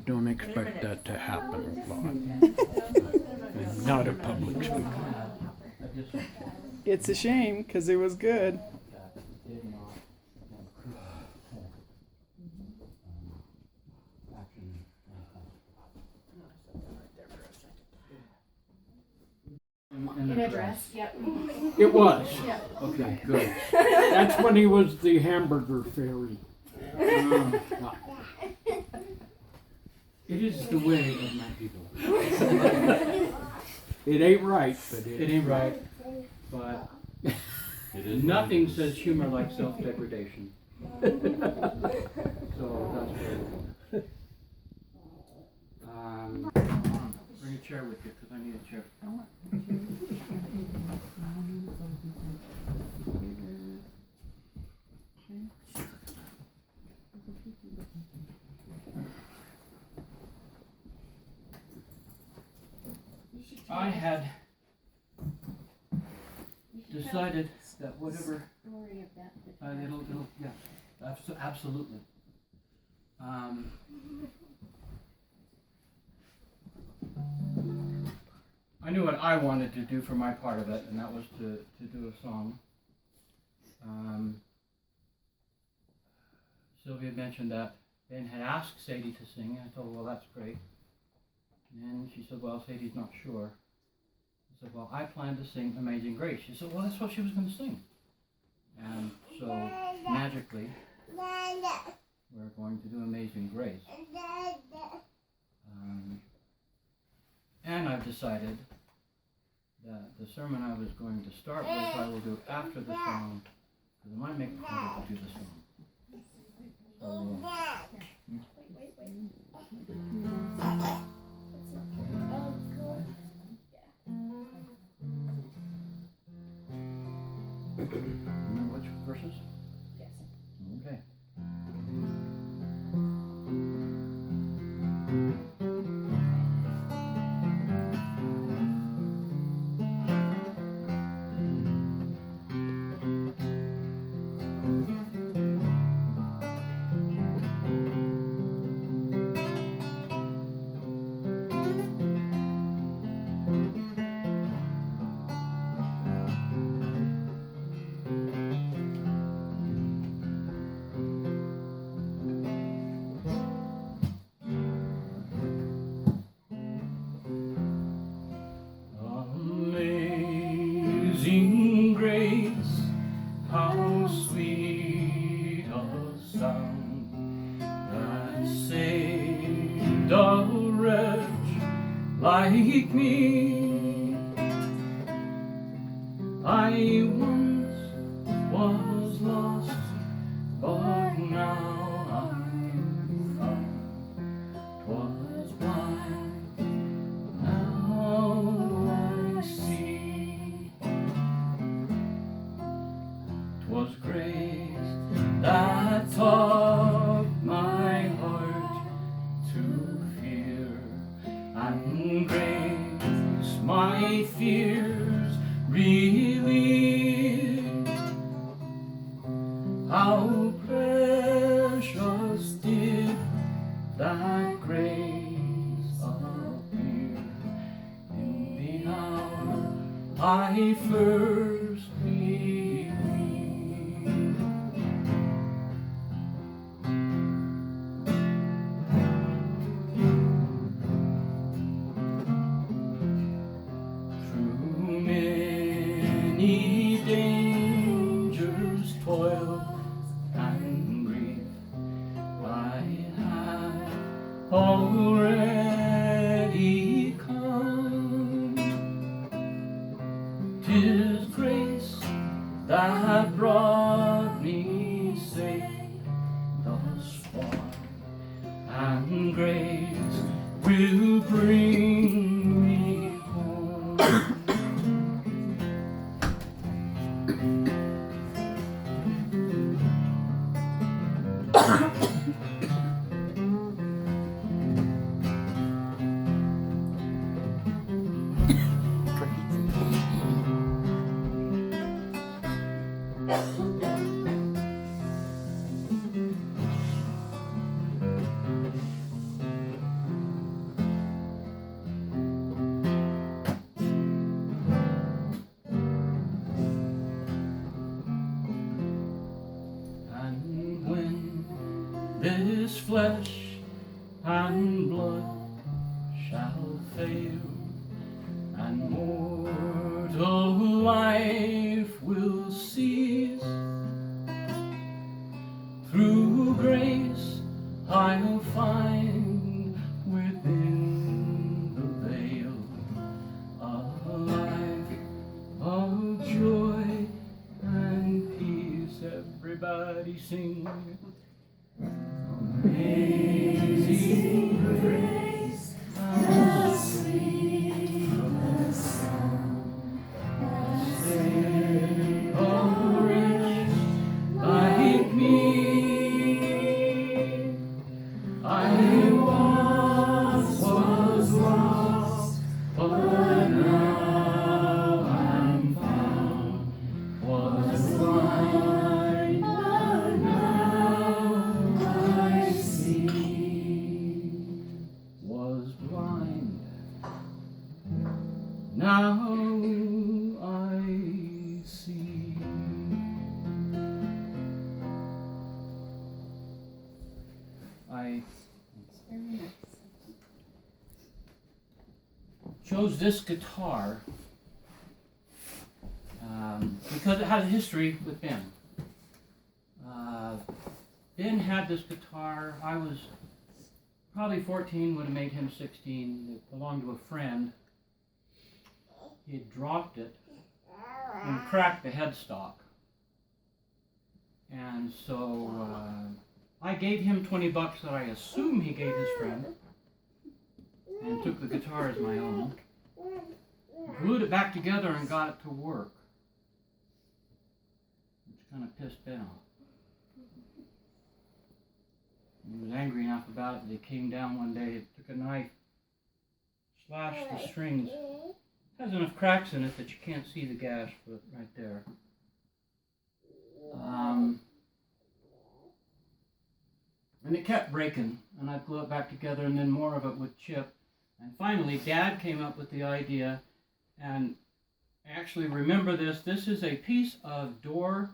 Don't expect that to happen, Claude. I'm not a public speaker. It's a shame because it was good. An address, yep. It was. Yeah. Okay, good. That's when he was the hamburger fairy. It is the way of my people. It ain't right, but It ain't right, but nothing says humor like self-degradation. So that's good. Bring a chair with you, because I need a chair. I had decided that whatever it'll yeah, absolutely. I knew what I wanted to do for my part of it, and that was to do a song. Sylvia mentioned that Ben had asked Sadie to sing, and I told her, well, that's great. And she said, well, Sadie's not sure. I said, well, I plan to sing Amazing Grace. She said, well, that's what she was going to sing. And so, magically, we're going to do Amazing Grace. And I've decided that the sermon I was going to start with, I will do after the song, because it might make it harder to do the song. Remember which verses? Yes. Okay. Amazing grace, how sweet a sound that saved a wretch like me. I once was lost, but now I'm found. 'Twas blind, now I see. 'Twas grace that taught my heart to fear, and grace my fears relieved. How precious did that grace appear in the hour I first believed. Through many dangers, toil, and grief, I have already come. 'Tis grace that brought me safe thus far, and grace will bring me home. This flesh and blood shall fail, and mortal life will cease. Through grace I'll find within the veil a life of joy and peace. Everybody sing. Amazing grace, how sweet the sound that saved a wretch like me. I once was lost, but now I'm found. Was blind, but now I see. Was blind, now I see. I chose this guitar because it has a history with Ben. Ben had this guitar. I was probably 14, would have made him 16. It belonged to a friend. He had dropped it and cracked the headstock. And so I gave him 20 bucks that I assume he gave his friend, and took the guitar as my own, glued it back together and got it to work, which kind of pissed Ben off. He was angry enough about it that he came down one day, took a knife, slashed the strings. It has enough cracks in it that you can't see the gash, but right there. And it kept breaking, and I'd glue it back together, and then more of it would chip. And finally, Dad came up with the idea, and I actually remember this. This is a piece of door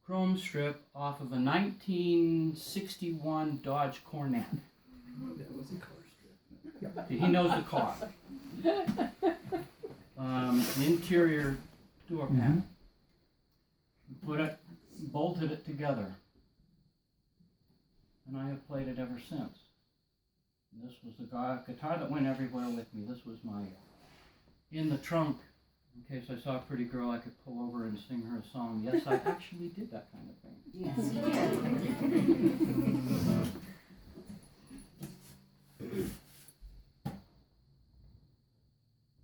chrome strip off of a 1961 Dodge Cornet. That was a car strip. He knows the car. The interior door panel. Put it, bolted it together. And I have played it ever since. This was the guitar that went everywhere with me. This was my, in the trunk, in case I saw a pretty girl I could pull over and sing her a song. Yes, I actually did that kind of thing. Yes, you did.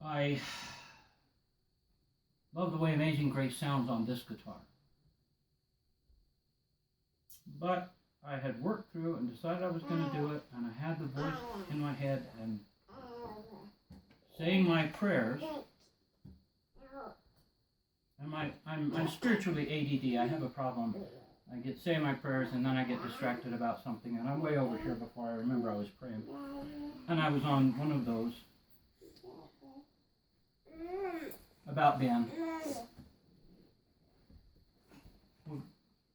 I love the way Amazing Grace sounds on this guitar. But I had worked through it and decided I was going to do it, and I had the voice in my head and saying my prayers. And I'm spiritually ADD. I have a problem. I get saying my prayers and then I get distracted about something, and I'm way over here before I remember I was praying. And I was on one of those about Ben.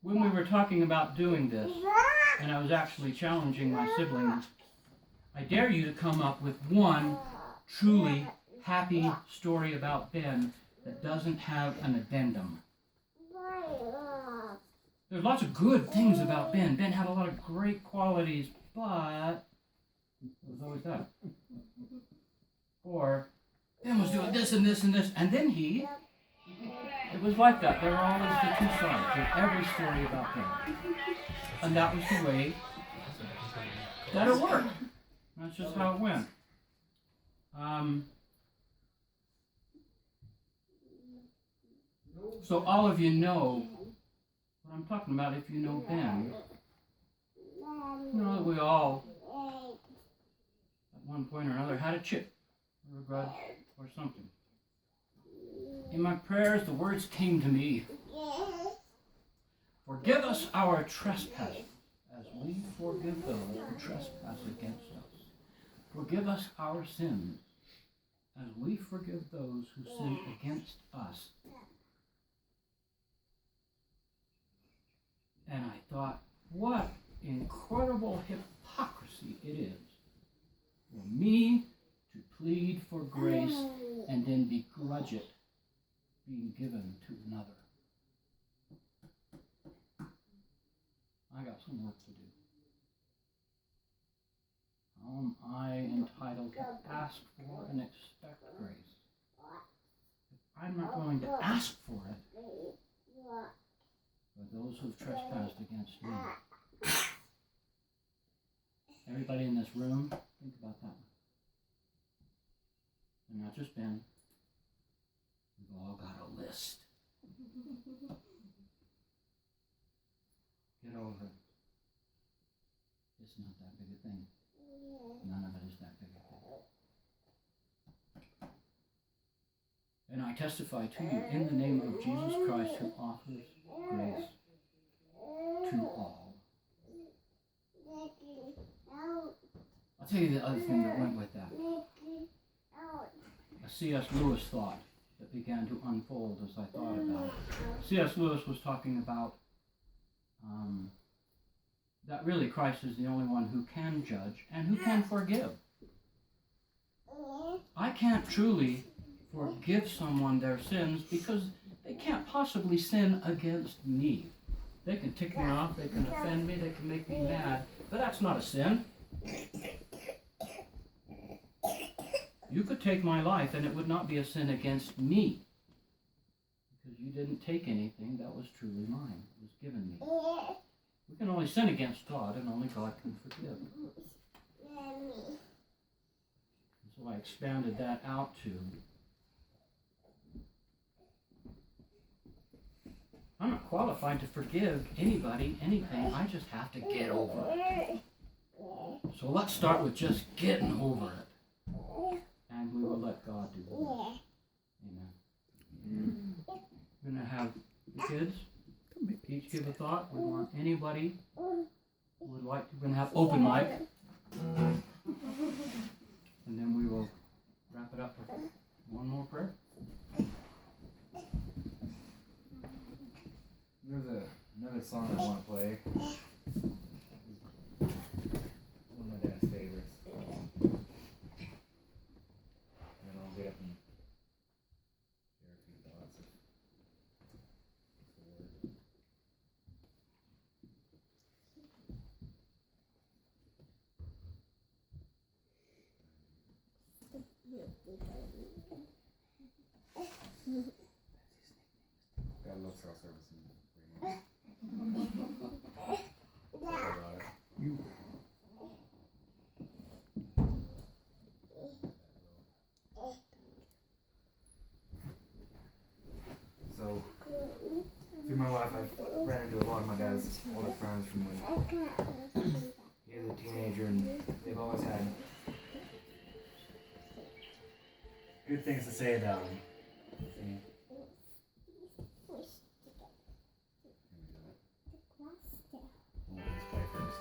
When we were talking about doing this, and I was actually challenging my siblings, I dare you to come up with one truly happy story about Ben that doesn't have an addendum. There's lots of good things about Ben. Ben had a lot of great qualities, but it was always that. Or Ben was doing this and this and this, and then he. It was like that. There were always the two sides of every story about Ben. And that was the way that it worked. That's just how it went. So all of you know what I'm talking about if you know Ben. You know that we all, at one point or another, had a chip or a grudge or something. In my prayers, the words came to me. Forgive us our trespasses, as we forgive those who trespass against us. Forgive us our sins, as we forgive those who sin against us. And I thought, what incredible horrible hypocrisy it is for me to plead for grace and then begrudge it being given to another. I got some work to do. How am I entitled to ask for and expect grace? If I'm not going to ask for it for those who've trespassed against me. Everybody in this room, think about that. And not just Ben. We've all got a list. Get over it. It's not that big a thing. None of it is that big a thing. And I testify to you in the name of Jesus Christ, who offers grace to all. I'll tell you the other thing that went with that. A C.S. Lewis thought that began to unfold as I thought about it. C.S. Lewis was talking about that really Christ is the only one who can judge and who can forgive. I can't truly forgive someone their sins because they can't possibly sin against me. They can tick me off, they can offend me, they can make me mad, but that's not a sin. You could take my life and it would not be a sin against me because you didn't take anything that was truly mine. It was given me. We can only sin against God, and only God can forgive. And so I expanded that out to, I'm not qualified to forgive anybody, anything. I just have to get over it. So let's start with just getting over it. And we will let God do the rest. Amen. We're going to have the kids each give a thought. We want anybody who would like to. We're going to have open mic. And then we will wrap it up with one more prayer. There's another song I want to play. One of my dad's favorites. And then I'll get up and share a few thoughts. God loves our service. So, through my life, I've ran into a lot of my dad's older friends from when he was a teenager, and they've always had good things to say about him. And let's play first.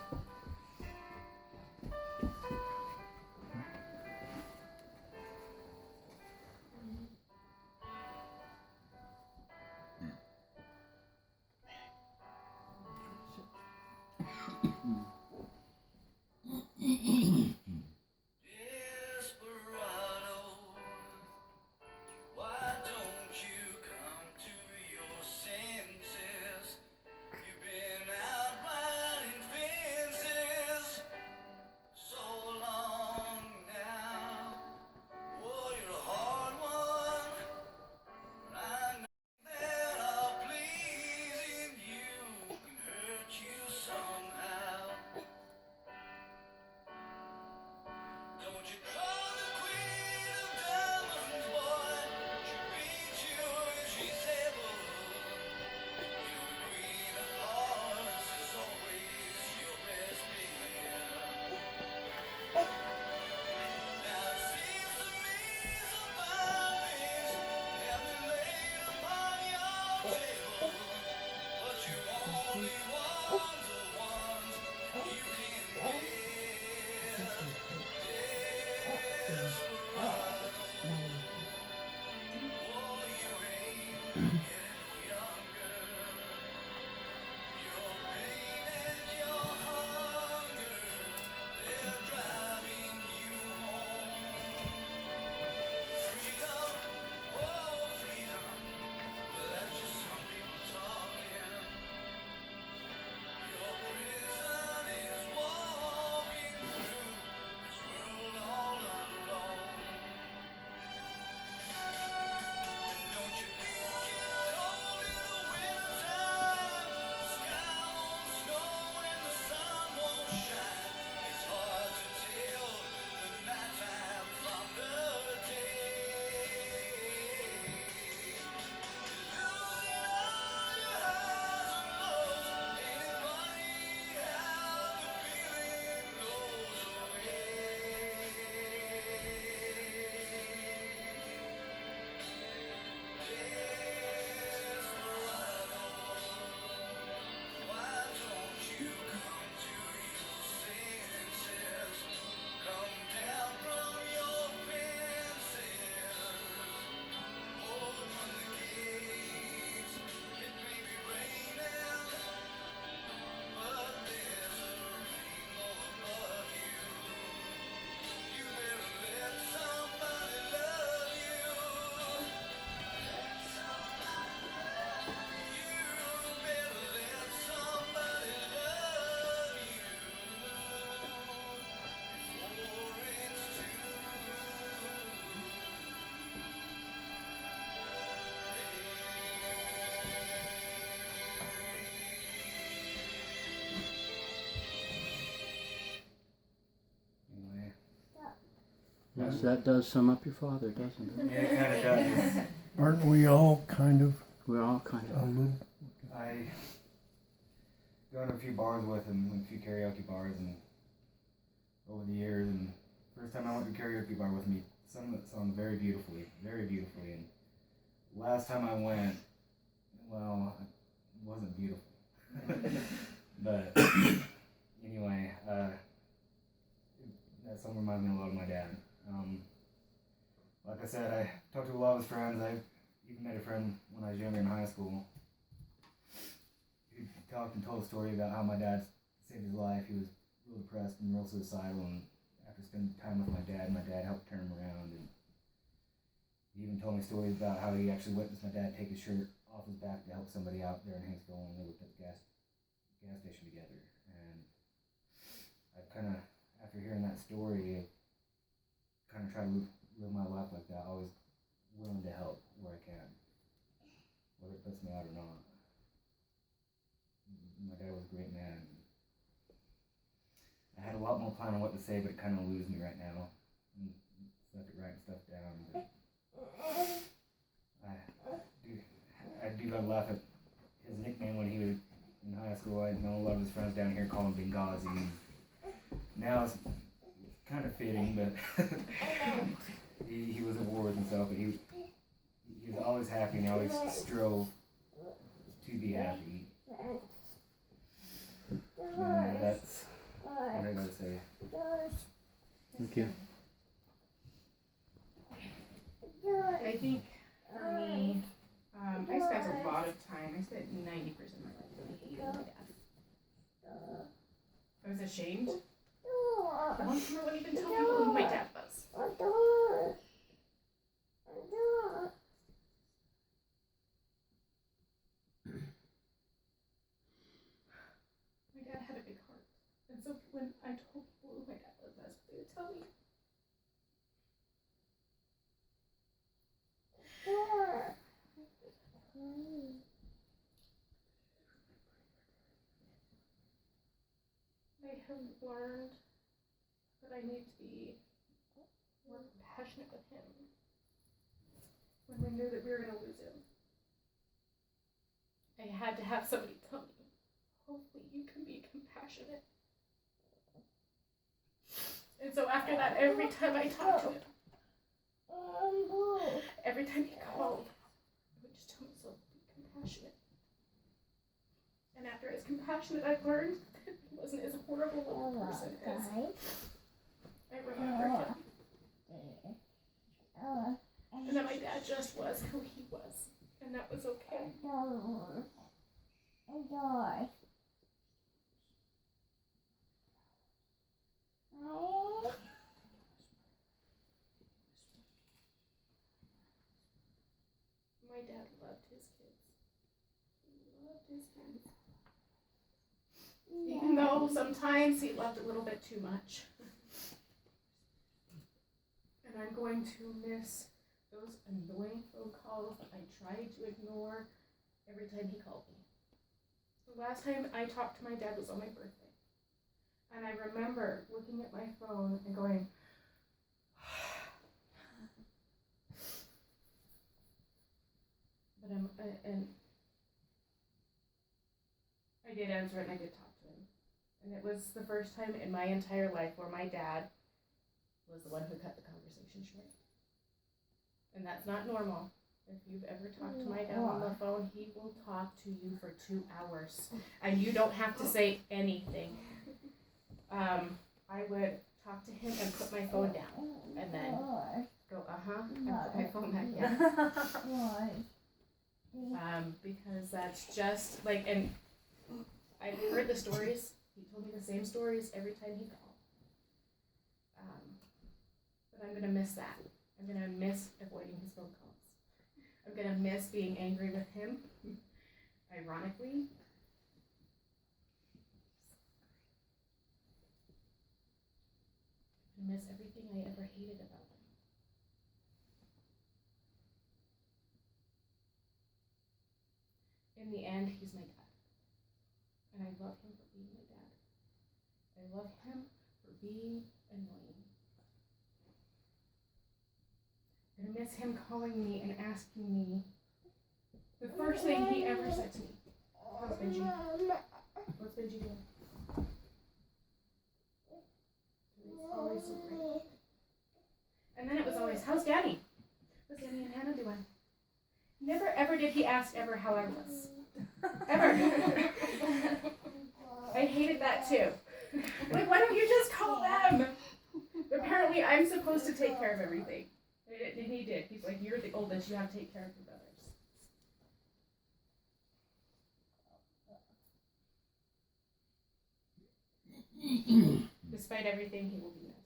Yes, that does sum up your father, doesn't it? Yeah, it kind of does. Aren't we all kind of We're all kind a of. little? I gone to a few bars with him, went to a few karaoke bars, and over the years, and first time I went to a karaoke bar with him, he sung that song very beautifully, and last time I went, well, it wasn't beautiful, but anyway, that song reminds me a lot of my dad. Like I said, I talked to a lot of his friends. I even met a friend when I was younger in high school. He talked and told a story about how my dad saved his life. He was real depressed and real suicidal, and after spending time with my dad helped turn him around. And he even told me stories about how he actually witnessed my dad take his shirt off his back to help somebody out there in Hanksville when they worked at the gas station together. And I kind of, after hearing that story, I kind of try to live my life like that, always willing to help where I can, whether it puts me out or not. My dad was a great man. I had a lot more plan on what to say, but it kind of eludes me right now. I'm stuck at writing stuff down. But I do gotta laugh at his nickname when he was in high school. I know a lot of his friends down here call him Benghazi. Now it's kind of fitting, but he was at war with himself, but he was always happy, and he always strove to be happy. That's what I gotta say. Thank you. I think for me, I spent a lot of time, I spent 90% of my life really hating my dad. I was ashamed. One time I wouldn't even tell people who my dad was. My dad had a big heart. And so when I told people who my dad was, that's what they would tell me. I have learned that I need to be more compassionate with him when we knew that we were going to lose him. I had to have somebody tell me, hopefully you can be compassionate. And so after that, every time I talked to him, every time he called, I would just tell myself, be compassionate. And after I was compassionate, I learned that he wasn't as horrible of a person as I remember him. And that my dad just was who he was. And that was okay. My dad loved his kids. He loved his kids. Even though sometimes he loved a little bit too much. And I'm going to miss those annoying phone calls that I tried to ignore every time he called me. The last time I talked to my dad was on my birthday. And I remember looking at my phone and going, and I did answer it and I did talk to him. And it was the first time in my entire life where my dad was the one who cut the conversation short. And that's not normal. If you've ever talked to my dad on the phone, he will talk to you for 2 hours. And you don't have to say anything. I would talk to him and put my phone down. And then go, and put my phone back down. Because that's just like, and I've heard the stories. He told me the same stories every time he called. But I'm gonna miss that. I'm gonna miss avoiding his phone calls. I'm gonna miss being angry with him. Ironically. I miss everything I ever hated about him. In the end, he's my dad. And I love him for being my dad. I love him for being annoying. is him calling me and asking me, the first thing he ever said to me, how's Benji? What's Benji doing? It's always so great. And then it was always, how's Daddy? What's Danny and Hannah doing? Never ever did he ask ever how I was. Ever. I hated that too. Like, why don't you just call them? Apparently, I'm supposed to take care of everything. And he did. He's like, you're the oldest, you have to take care of your brothers. Despite everything, he will be missed.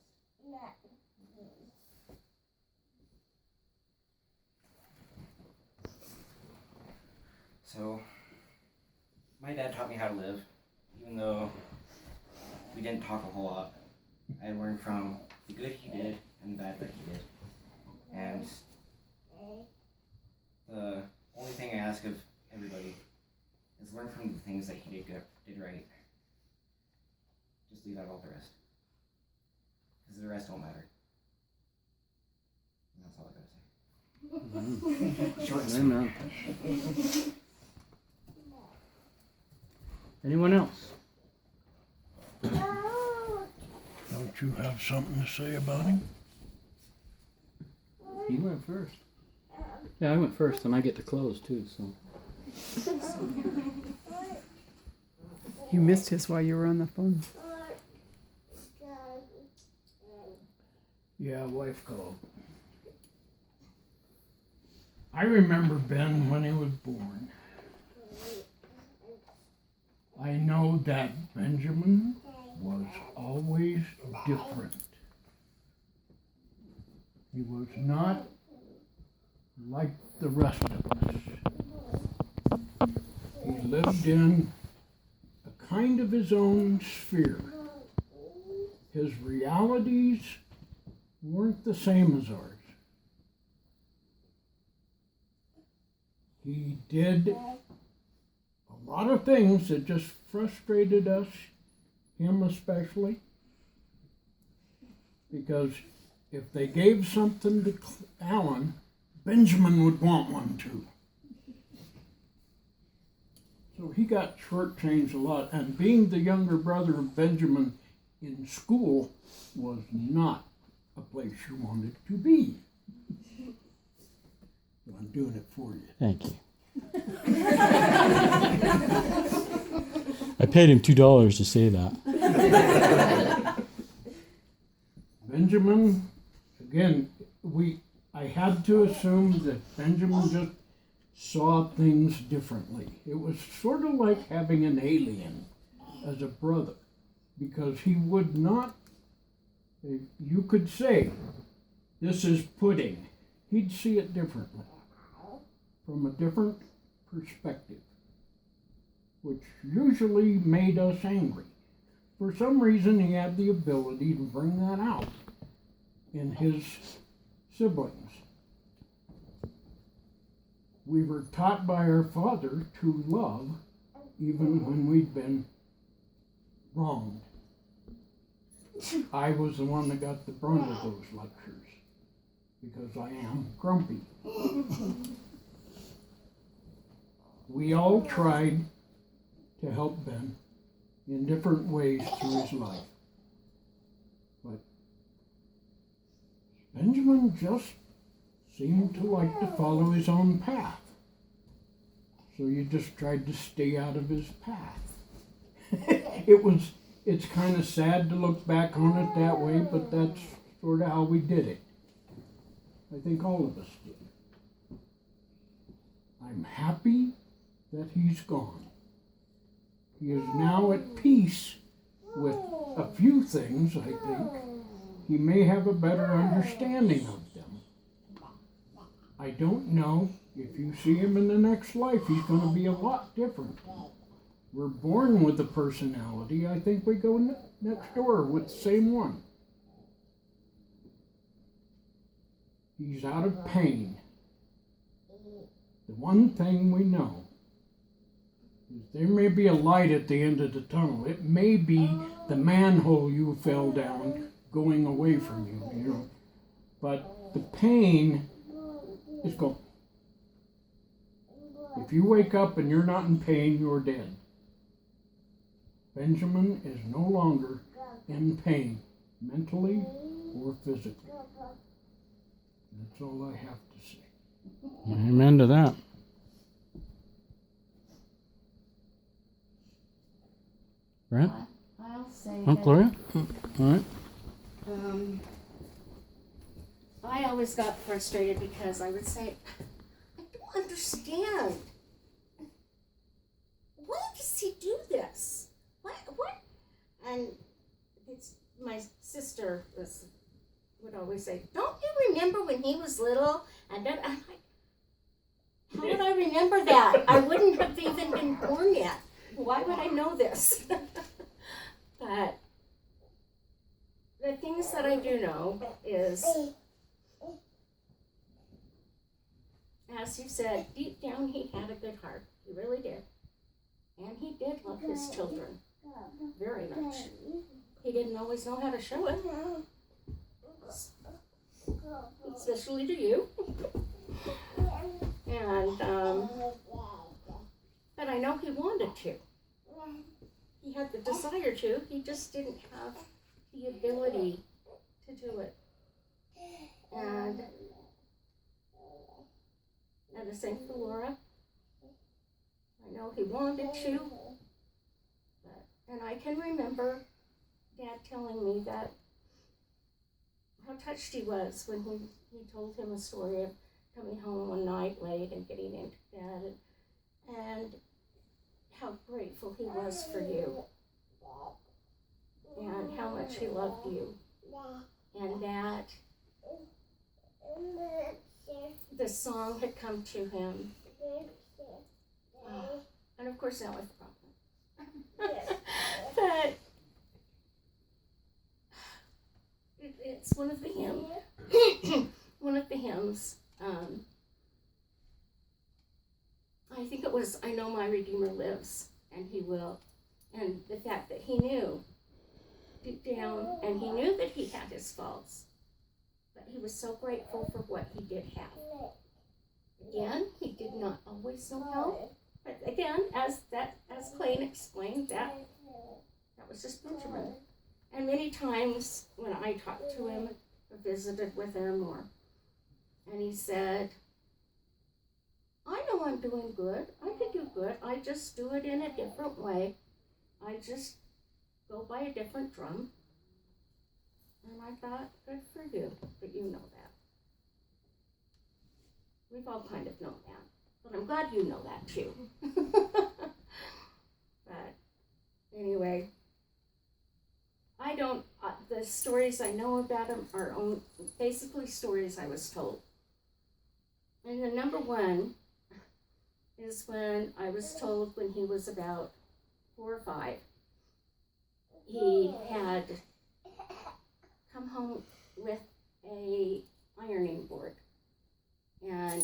So, my dad taught me how to live, even though we didn't talk a whole lot. I learned from the good he did and the bad that he did. And the only thing I ask of everybody is learn from the things that he did right. Just leave out all the rest. Because the rest don't matter. And that's all I gotta say. Short and sweet. Amen. Anyone else? Don't you have something to say about him? You went first. Yeah, I went first, and I get to close too. So You missed his while you were on the phone. Yeah, wife called. I remember Ben when he was born. I know that Benjamin was always different. He was not like the rest of us. He lived in a kind of his own sphere. His realities weren't the same as ours. He did a lot of things that just frustrated us, him especially, because if they gave something to Alan, Benjamin would want one too. So he got shortchanged a lot, and being the younger brother of Benjamin in school was not a place you wanted to be. I'm doing it for you. Thank you. I paid him $2 to say that. Benjamin, again, I had to assume that Benjamin just saw things differently. It was sort of like having an alien as a brother, because he would not, you could say, this is pudding. He'd see it differently, from a different perspective, which usually made us angry. For some reason, he had the ability to bring that out in his siblings. We were taught by our father to love even when we'd been wronged. I was the one that got the brunt of those lectures because I am grumpy. We all tried to help Ben in different ways through his life. But Benjamin just seemed to like to follow his own path. So you just tried to stay out of his path. It's kind of sad to look back on it that way, but that's sort of how we did it. I think all of us did. I'm happy that he's gone. He is now at peace with a few things, I think. He may have a better understanding of them. I don't know. If you see him in the next life, he's going to be a lot different. We're born with a personality. I think we go next door with the same one. He's out of pain. The one thing we know is there may be a light at the end of the tunnel. It may be the manhole you fell down going away from you, you know. But the pain it's gone. If you wake up and you're not in pain, you're dead. Benjamin is no longer in pain, mentally or physically. That's all I have to say. Amen to that. Brent? I'll say Oh, that, Gloria? All right. I always got frustrated because I would say, I don't understand. Why does he do this? What? And it's my sister would always say, don't you remember when he was little? And then I'm like, how would I remember that? I wouldn't have even been born yet. Why would I know this? But the things that I do know is, as you said, deep down he had a good heart. He really did. And he did love his children very much. He didn't always know how to show it, especially to you. And, but I know he wanted to. He had the desire to, he just didn't have the ability to do it. And the same for Laura. I know he wanted to, and I can remember Dad telling me that how touched he was when he told him a story of coming home one night late and getting into bed, and how grateful he was for you, and how much he loved you, and that the song had come to him. And of course now with the problem. But it's one of the hymns. I think it was, I know my Redeemer lives, and he will. And the fact that he knew deep down, and he knew that he had his faults, but he was so grateful for what he did have. Again, he did not always know how, but again, as Clayton explained, that was just Benjamin. And many times when I talked to him or visited with him, and he said, I know I'm doing good. I can do good. I just do it in a different way. I just go by a different drum. And I thought, good for you that you know that. We've all kind of known that. But I'm glad you know that too. But anyway, I don't, the stories I know about him are basically stories I was told. And the number one is when I was told when he was about 4 or 5, he had come home with a ironing board. And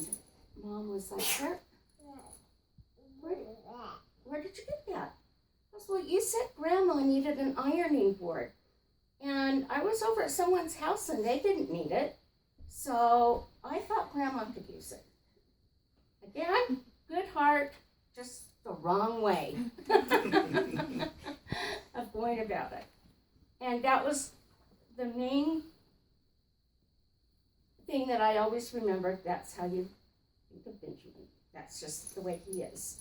Mom was like, where did you get that? I was, well, you said Grandma needed an ironing board. And I was over at someone's house and they didn't need it. So I thought Grandma could use it. Again, good heart, just the wrong way of going about it. And that was the main thing that I always remembered. That's how you think of Benjamin. That's just the way he is.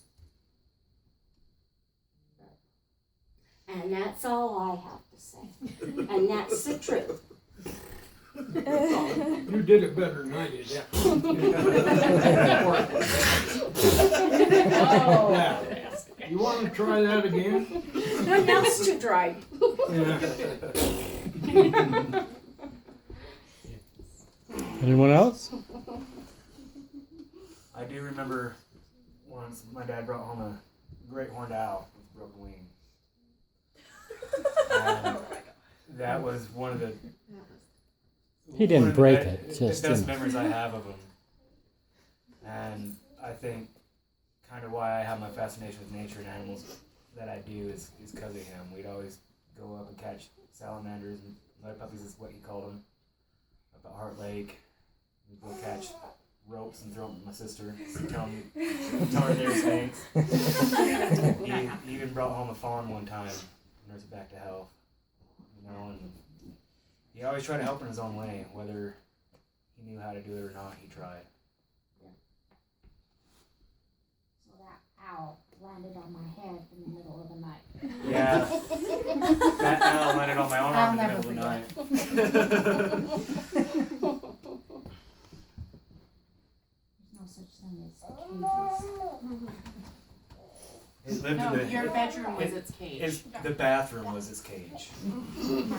And that's all I have to say. And that's the truth. You did it better than I did. Yeah. Yeah. You want to try that again? No, now it's too dry. Yeah. Anyone else? I do remember once my dad brought home a great horned owl with a broken wing. And that was one of the He didn't one of the break be- it, the just best didn't. memories I have of him. And I think kind of why I have my fascination with nature and animals that I do is because of him. We'd always go up and catch salamanders and mud puppies is what he called them up at Heart Lake. We'd go catch ropes and throw them at my sister. Tell her they were snakes. He even brought home a fawn one time, nursed it back to health. You know, and he always tried to help in his own way, whether he knew how to do it or not. He tried. So that owl landed on my head in the middle of the night. Yeah, that owl landed on my arm I'll in the never middle of the night. There's no such thing as cages. It lived No, in the, your bedroom was its cage. the bathroom was his cage. No,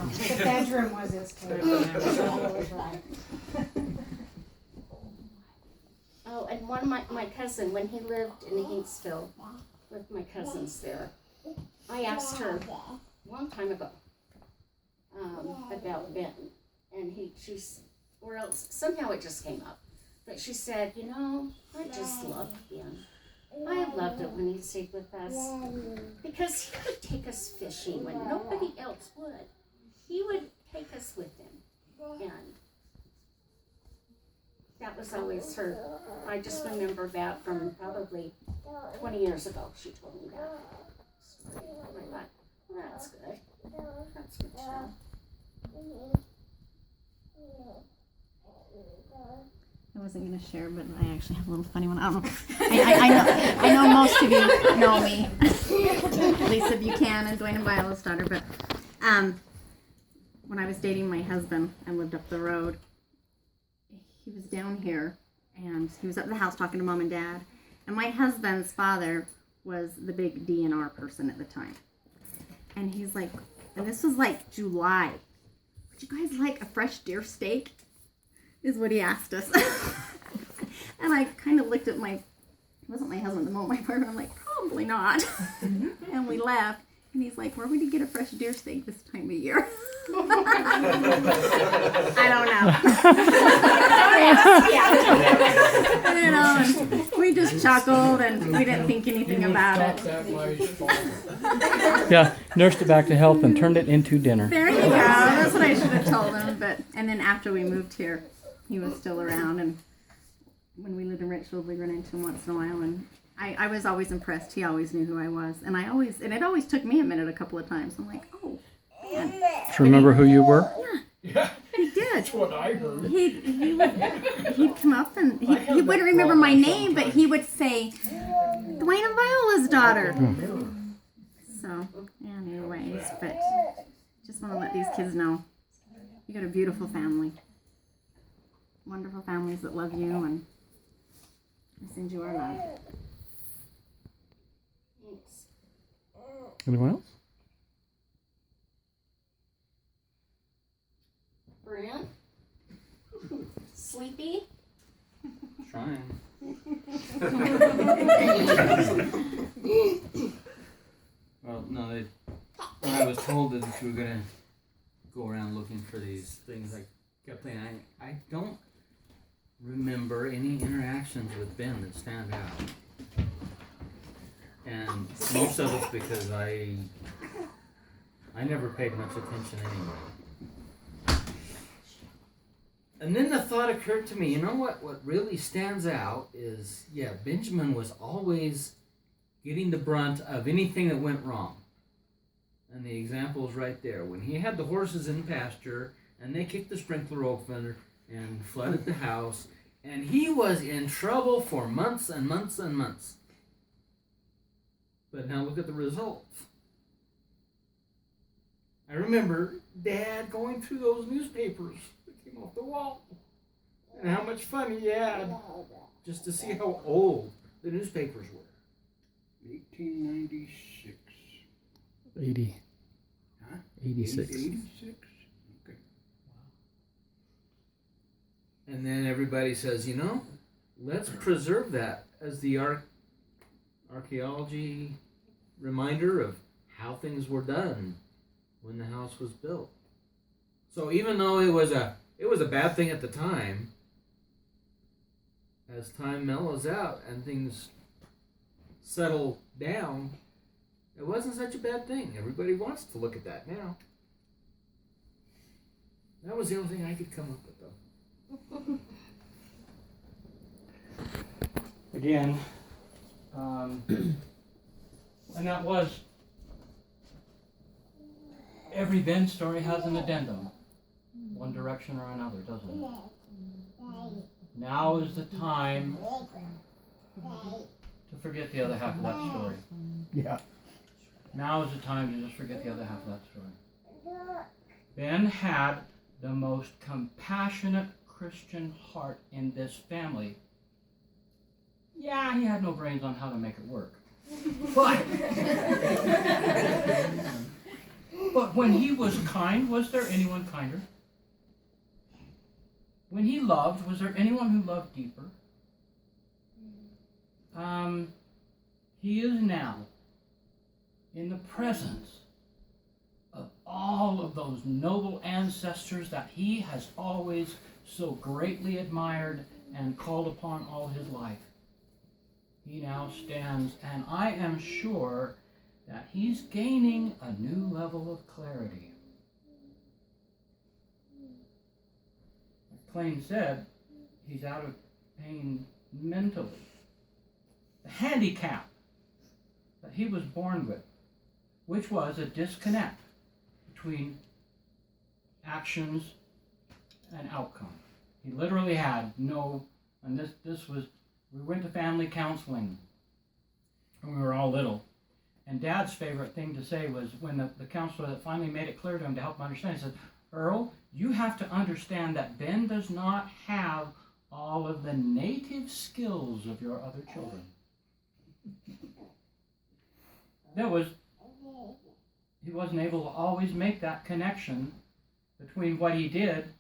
the bedroom was his cage. So it was right. Oh, and one of my cousin, when he lived in Hicksville with my cousins there, I asked her a long time ago about Ben, and or else somehow it just came up. But she said, you know, I just loved Ben. I loved it when he stayed with us because he would take us fishing when nobody else would. He would take us with him, and that was always her. I just remember that from probably 20 years ago. She told me that story. And I thought, well, that's good. That's good to know. I wasn't going to share, but I actually have a little funny one. I don't know. I know most of you know me. Lisa Buchanan, Dwayne and Viola's daughter. But when I was dating my husband, I lived up the road. He was down here, and he was up at the house talking to Mom and Dad. And my husband's father was the big DNR person at the time. And he's like, and this was like July. Would you guys like a fresh deer steak? Is what he asked us. And I kind of looked at it wasn't my husband at the moment, my partner. I'm like, probably not. And we left. And he's like, where would you get a fresh deer steak this time of year? I don't know. You know, and we just chuckled and we didn't think anything about it. That was fun. Yeah, nursed it back to health and turned it into dinner. There you go. That's what I should have told him. And then after we moved here, he was still around. And when we lived in Richfield, we ran into him once in a while. And I was always impressed. He always knew who I was. And it always took me a minute a couple of times. I'm like, oh, man. Do you remember who you were? Yeah, He did. that's what I heard. He'd come up and he wouldn't remember my name, but he would say, Dwayne and Viola's daughter. So, anyways, but just want to let these kids know you got a beautiful family. Wonderful families that love you, and I send you our love. Thanks. Anyone else? Brent? Sleepy? Trying. Well, no, when I was told that we were gonna go around looking for these things, I kept thinking, I don't remember any interactions with Ben that stand out. And most of it's because I never paid much attention anyway. And then the thought occurred to me, you know what really stands out is, Benjamin was always getting the brunt of anything that went wrong. And the example is right there. When he had the horses in pasture, and they kicked the sprinkler open and flooded the house, and he was in trouble for months and months and months. But now look at the results. I remember Dad going through those newspapers that came off the wall, and how much fun he had just to see how old the newspapers were. 1896. 80. Huh? 86. 86? Okay. And then everybody says, let's preserve that as the archaeology reminder of how things were done when the house was built. So even though it was a bad thing at the time, as time mellows out and things settle down, it wasn't such a bad thing. Everybody wants to look at that now. That was the only thing I could come up with, though. again. And that was, every Ben story has an addendum, one direction or another, doesn't it? Now is the time to forget the other half of that story. Yeah. Now is the time to just forget the other half of that story. Ben had the most compassionate Christian heart in this family. Yeah, he had no brains on how to make it work. But when he was kind, was there anyone kinder? When he loved, was there anyone who loved deeper? He is now in the presence of all of those noble ancestors that he has always so greatly admired and called upon all his life. He now stands, and I am sure that he's gaining a new level of clarity. As Klain said, he's out of pain mentally. The handicap that he was born with, which was a disconnect between actions and outcome. He literally had no, and this was, we went to family counseling when we were all little. And Dad's favorite thing to say was when the counselor that finally made it clear to him to help him understand, he said, Earl, you have to understand that Ben does not have all of the native skills of your other children. He wasn't able to always make that connection between what he did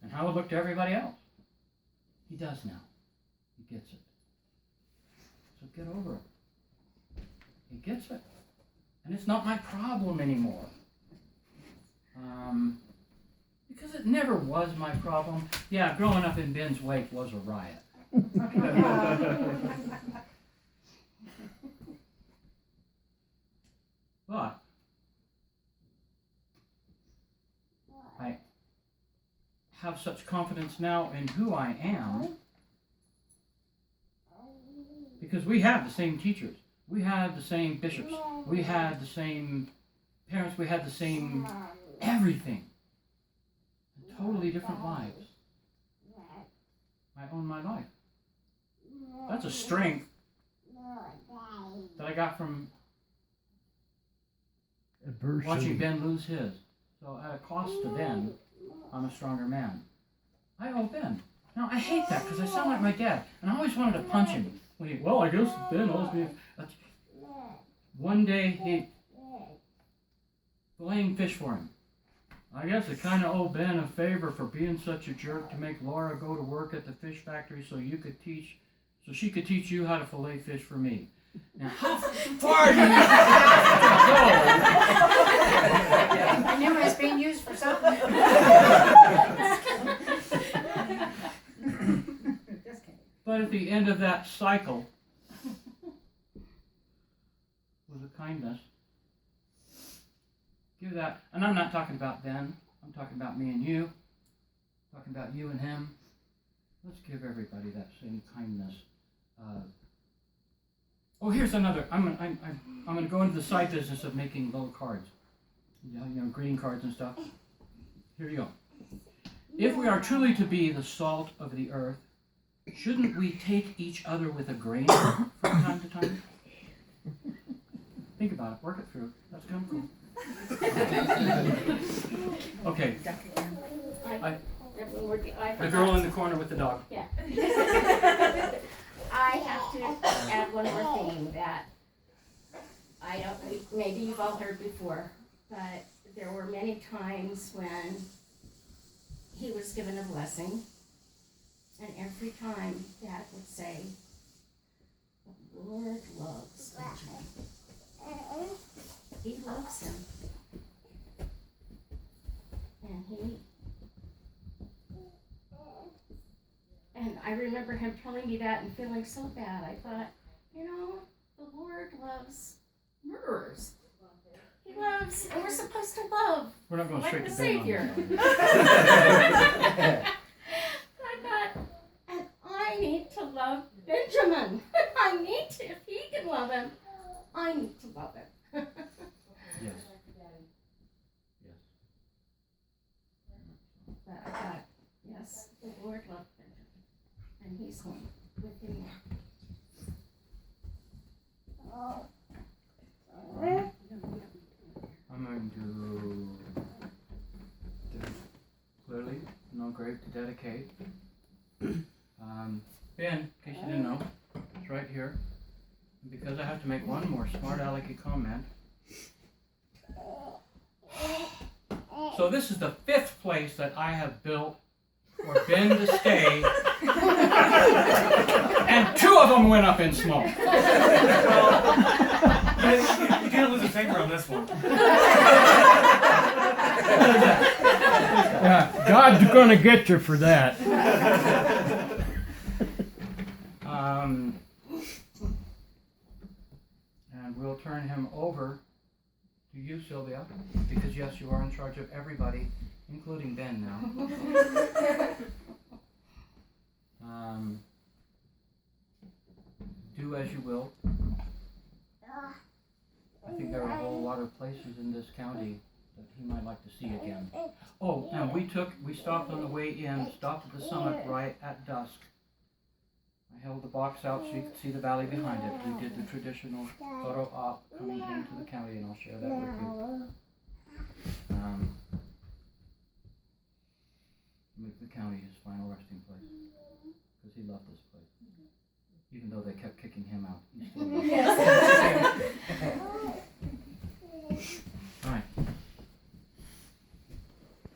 and how it looked to everybody else. He does now. He gets it. So get over it. He gets it. And it's not my problem anymore. Because it never was my problem. Yeah, growing up in Ben's wake was a riot. But I have such confidence now in who I am because we had the same teachers. We had the same bishops. We had the same parents. We had the same everything. Totally different lives. I own my life. That's a strength that I got from Adversity. watching Ben lose his. So at a cost to Ben, I'm a stronger man. I owe Ben. Now I hate that because I sound like my dad, and I always wanted to punch him. When he, well, I guess Ben owes me. One day he filleting fish for him. I guess I kind of owe Ben a favor for being such a jerk to make Laura go to work at the fish factory so she could teach you how to fillet fish for me. Now, how far do you I knew it was being used for something. Just kidding. But at the end of that cycle was a kindness. Give that, and I'm not talking about Ben, I'm talking about me and you, I'm talking about you and him. Let's give everybody that same kindness. Here's another. I'm going to go into the side business of making little cards, greeting cards and stuff. Here you go. If we are truly to be the salt of the earth, shouldn't we take each other with a grain from time to time? Think about it. Work it through. That's kind of cool. Okay. The girl in the corner with the dog. Yeah. I have to add one more thing that I don't, maybe you've all heard before, but there were many times when he was given a blessing, and every time Dad would say, "The Lord loves Benjamin. He loves him." And I remember him telling me that and feeling so bad. I thought, the Lord loves murderers. He loves, and we're supposed to love We're not going like straight the to Ben on Savior. this. I thought, and I need to love Benjamin. and he's home with him now. I'm going to clearly no grave to dedicate. Ben, in case you didn't know, it's right here. And because I have to make one more smart alecky comment. So this is the 5th place that I have built for Ben to stay. And 2 of them went up in smoke. You can't lose a finger on this one. Yeah, God's gonna get you for that. And we'll turn him over to you, Sylvia, because yes, you are in charge of everybody, including Ben now. Do as you will. I think there are a whole lot of places in this county that he might like to see again. Oh, and we stopped on the way in, stopped at the summit right at dusk. I held the box out so you could see the valley behind it. We did the traditional photo op coming into the county, and I'll share that with you. Make the county his final resting place, because he loved this place. Even though they kept kicking him out, he still loved it.